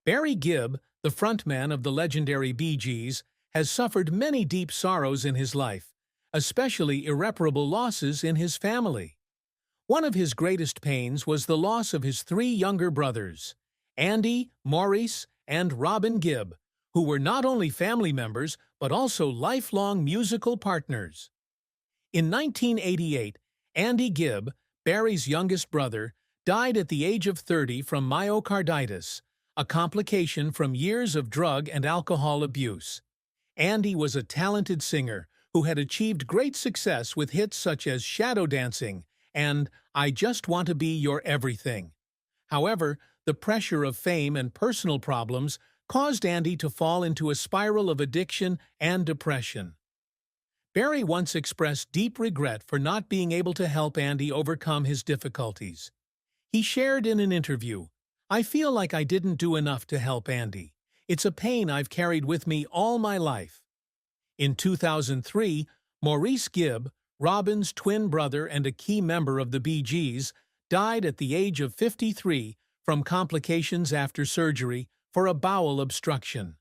Barry Gibb, the frontman of the legendary Bee Gees, has suffered many deep sorrows in his life, especially irreparable losses in his family. One of his greatest pains was the loss of his three younger brothers, Andy, Maurice, and Robin Gibb, who were not only family members but also lifelong musical partners. In 1988, Andy Gibb, Barry's youngest brother, died at the age of 30 from myocarditis, a complication from years of drug and alcohol abuse. Andy was a talented singer who had achieved great success with hits such as Shadow Dancing and I Just Want to Be Your Everything. However, the pressure of fame and personal problems caused Andy to fall into a spiral of addiction and depression. Barry once expressed deep regret for not being able to help Andy overcome his difficulties. He shared in an interview, "I feel like I didn't do enough to help Andy. It's a pain I've carried with me all my life." In 2003, Maurice Gibb, Robin's twin brother and a key member of the Bee Gees, died at the age of 53 from complications after surgery for a bowel obstruction.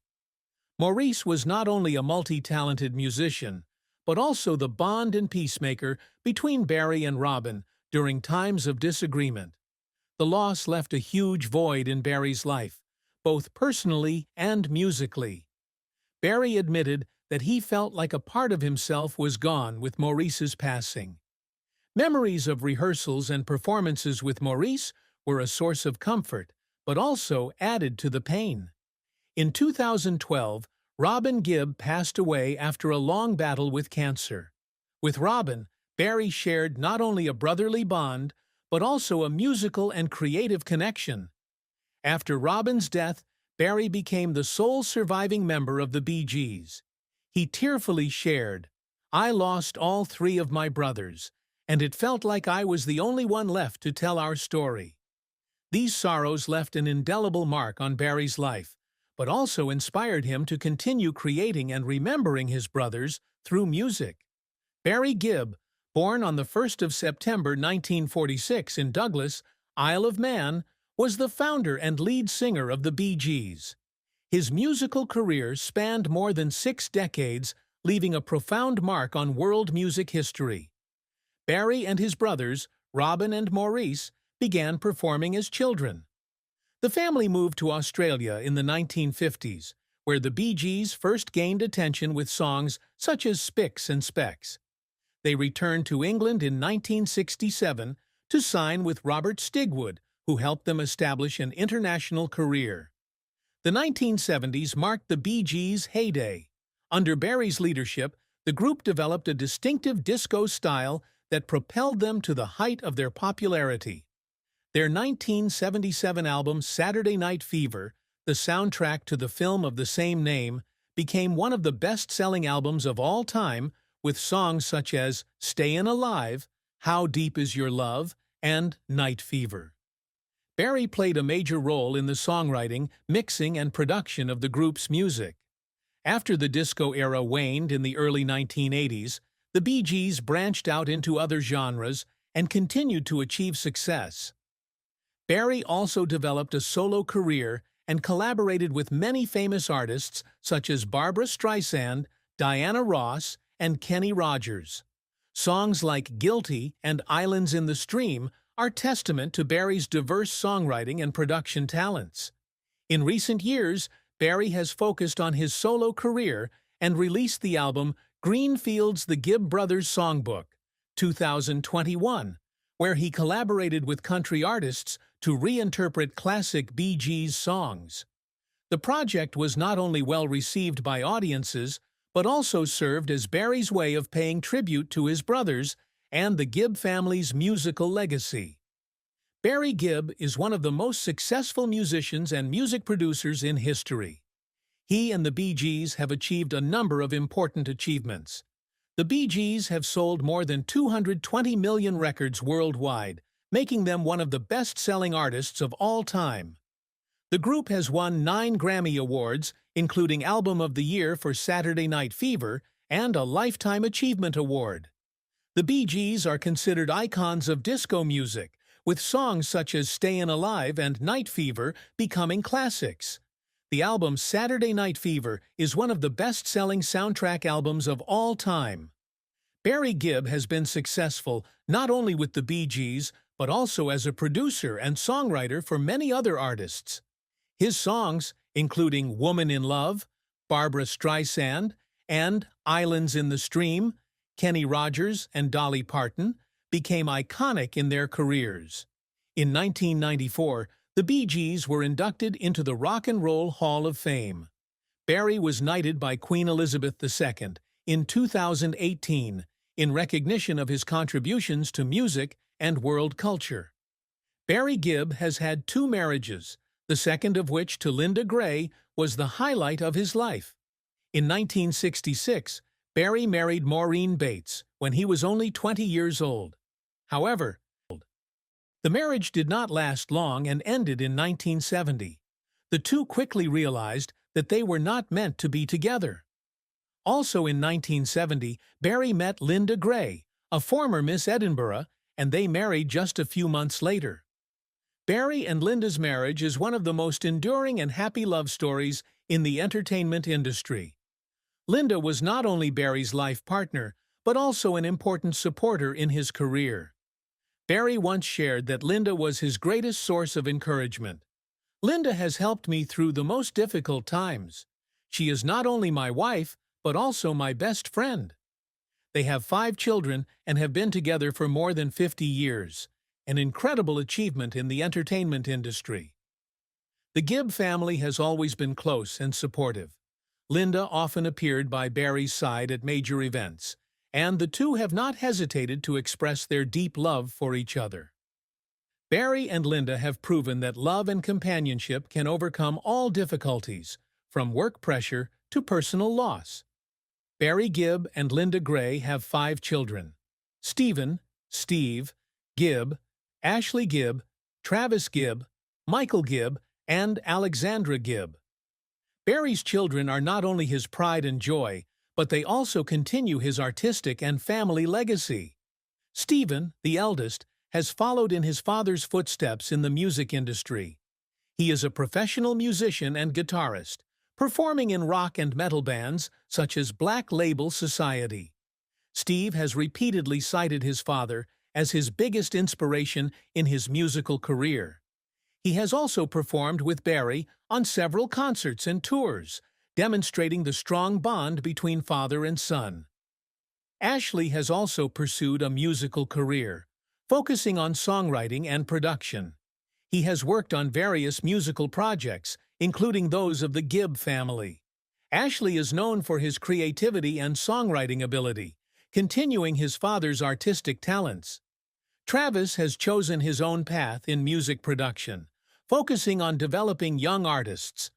Maurice was not only a multi-talented musician, but also the bond and peacemaker between Barry and Robin during times of disagreement. The loss left a huge void in Barry's life, both personally and musically. Barry admitted that he felt like a part of himself was gone with Maurice's passing. Memories of rehearsals and performances with Maurice were a source of comfort, but also added to the pain. In 2012, Robin Gibb passed away after a long battle with cancer. With Robin, Barry shared not only a brotherly bond, but also a musical and creative connection. After Robin's death, Barry became the sole surviving member of the Bee Gees. He tearfully shared, "I lost all three of my brothers, and it felt like I was the only one left to tell our story." These sorrows left an indelible mark on Barry's life, but also inspired him to continue creating and remembering his brothers through music. Barry Gibb, born on the 1st of September 1946 in Douglas, Isle of Man, was the founder and lead singer of the Bee Gees. His musical career spanned more than 6 decades, leaving a profound mark on world music history. Barry and his brothers, Robin and Maurice, began performing as children. The family moved to Australia in the 1950s, where the Bee Gees first gained attention with songs such as Spicks and Specks. They returned to England in 1967 to sign with Robert Stigwood, who helped them establish an international career. The 1970s marked the Bee Gees' heyday. Under Barry's leadership, the group developed a distinctive disco style that propelled them to the height of their popularity. Their 1977 album Saturday Night Fever, the soundtrack to the film of the same name, became one of the best-selling albums of all time, with songs such as Stayin' Alive, How Deep Is Your Love, and Night Fever. Barry played a major role in the songwriting, mixing, and production of the group's music. After the disco era waned in the early 1980s, the Bee Gees branched out into other genres and continued to achieve success. Barry also developed a solo career and collaborated with many famous artists such as Barbra Streisand, Diana Ross, and Kenny Rogers. Songs like Guilty and Islands in the Stream are testament to Barry's diverse songwriting and production talents. In recent years, Barry has focused on his solo career and released the album Greenfield's The Gibb Brothers Songbook, 2021, where he collaborated with country artists to reinterpret classic Bee Gees songs. The project was not only well received by audiences, but also served as Barry's way of paying tribute to his brothers and the Gibb family's musical legacy. Barry Gibb is one of the most successful musicians and music producers in history. He and the Bee Gees have achieved a number of important achievements. The Bee Gees have sold more than 220 million records worldwide, making them one of the best-selling artists of all time. The group has won 9 Grammy Awards, including Album of the Year for Saturday Night Fever and a Lifetime Achievement Award. The Bee Gees are considered icons of disco music, with songs such as Stayin' Alive and Night Fever becoming classics. The album Saturday Night Fever is one of the best-selling soundtrack albums of all time. Barry Gibb has been successful not only with the Bee Gees, but also as a producer and songwriter for many other artists. His songs, including Woman in Love, Barbra Streisand, and Islands in the Stream, Kenny Rogers and Dolly Parton, became iconic in their careers. In 1994, the Bee Gees were inducted into the Rock and Roll Hall of Fame. Barry was knighted by Queen Elizabeth II in 2018 in recognition of his contributions to music and world culture. Barry Gibb has had 2 marriages, the second of which, to Linda Gray, was the highlight of his life. In 1966, Barry married Maureen Bates when he was only 20 years old. However, the marriage did not last long and ended in 1970. The two quickly realized that they were not meant to be together. Also in 1970, Barry met Linda Gray, a former Miss Edinburgh, and they married just a few months later. Barry and Linda's marriage is one of the most enduring and happy love stories in the entertainment industry. Linda was not only Barry's life partner, but also an important supporter in his career. Barry once shared that Linda was his greatest source of encouragement. Linda has helped me through the most difficult times. She is not only my wife, but also my best friend. They have 5 children and have been together for more than 50 years, an incredible achievement in the entertainment industry. The Gibb family has always been close and supportive. Linda often appeared by Barry's side at major events, and the two have not hesitated to express their deep love for each other. Barry and Linda have proven that love and companionship can overcome all difficulties, from work pressure to personal loss. Barry Gibb and Linda Gray have 5 children: Stephen, Steve, Gibb, Ashley Gibb, Travis Gibb, Michael Gibb, and Alexandra Gibb. Barry's children are not only his pride and joy, but they also continue his artistic and family legacy. Stephen, the eldest, has followed in his father's footsteps in the music industry. He is a professional musician and guitarist, performing in rock and metal bands such as Black Label Society. Steve has repeatedly cited his father as his biggest inspiration in his musical career. He has also performed with Barry on several concerts and tours, demonstrating the strong bond between father and son. Ashley has also pursued a musical career, focusing on songwriting and production. He has worked on various musical projects, including those of the Gibb family. Ashley is known for his creativity and songwriting ability, continuing his father's artistic talents. Travis has chosen his own path in music production, focusing on developing young artists.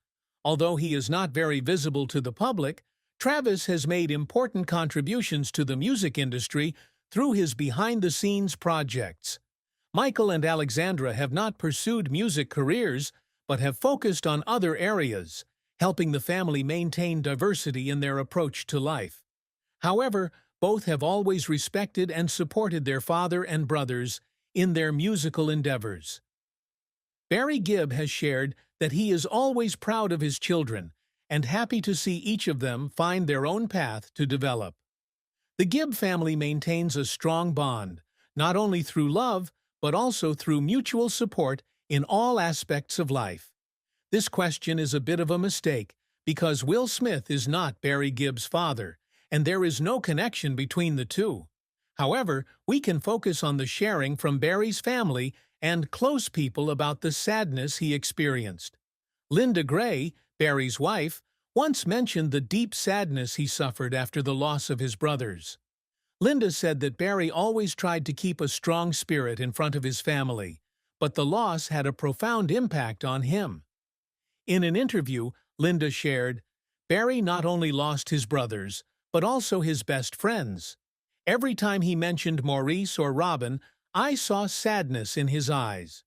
Although he is not very visible to the public, Travis has made important contributions to the music industry through his behind-the-scenes projects. Michael and Alexandra have not pursued music careers, but have focused on other areas, helping the family maintain diversity in their approach to life. However, both have always respected and supported their father and brothers in their musical endeavors. Barry Gibb has shared that he is always proud of his children and happy to see each of them find their own path to develop. The Gibb family maintains a strong bond, not only through love, but also through mutual support in all aspects of life. This question is a bit of a mistake because Will Smith is not Barry Gibb's father, and there is no connection between the two. However, we can focus on the sharing from Barry's family and close people about the sadness he experienced. Linda Gray, Barry's wife, once mentioned the deep sadness he suffered after the loss of his brothers. Linda said that Barry always tried to keep a strong spirit in front of his family, but the loss had a profound impact on him. In an interview, Linda shared, "Barry not only lost his brothers, but also his best friends. Every time he mentioned Maurice or Robin, I saw sadness in his eyes."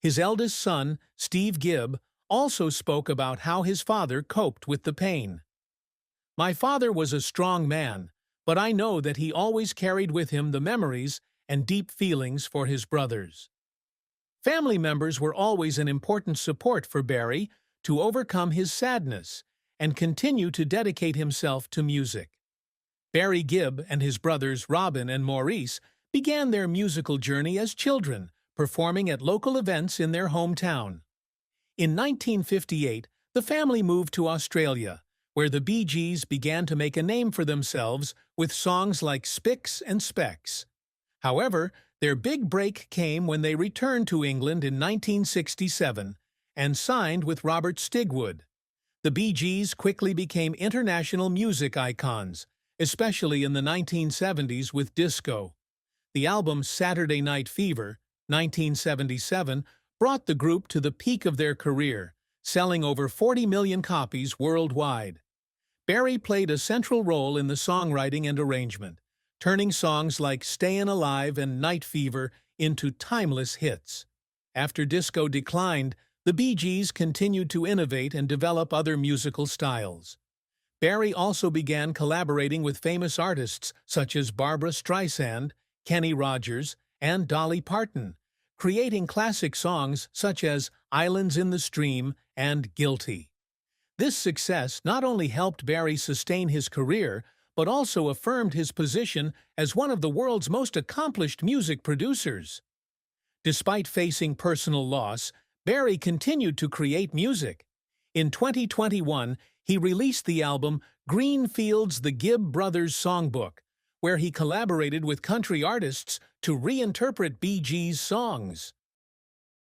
His eldest son, Steve Gibb, also spoke about how his father coped with the pain. "My father was a strong man, but I know that he always carried with him the memories and deep feelings for his brothers." Family members were always an important support for Barry, to overcome his sadness and continue to dedicate himself to music. Barry Gibb and his brothers Robin and Maurice began their musical journey as children, performing at local events in their hometown. In 1958, the family moved to Australia, where the Bee Gees began to make a name for themselves with songs like Spicks and Specks. However, their big break came when they returned to England in 1967 and signed with Robert Stigwood. The Bee Gees quickly became international music icons, especially in the 1970s with disco. The album Saturday Night Fever, 1977, brought the group to the peak of their career, selling over 40 million copies worldwide. Barry played a central role in the songwriting and arrangement, turning songs like Stayin' Alive and Night Fever into timeless hits. After disco declined, the Bee Gees continued to innovate and develop other musical styles. Barry also began collaborating with famous artists such as Barbra Streisand, Kenny Rogers, and Dolly Parton, creating classic songs such as Islands in the Stream and Guilty. This success not only helped Barry sustain his career, but also affirmed his position as one of the world's most accomplished music producers. Despite facing personal loss, Barry continued to create music. In 2021, he released the album Greenfield's The Gibb Brothers Songbook, where he collaborated with country artists to reinterpret Bee Gees' songs.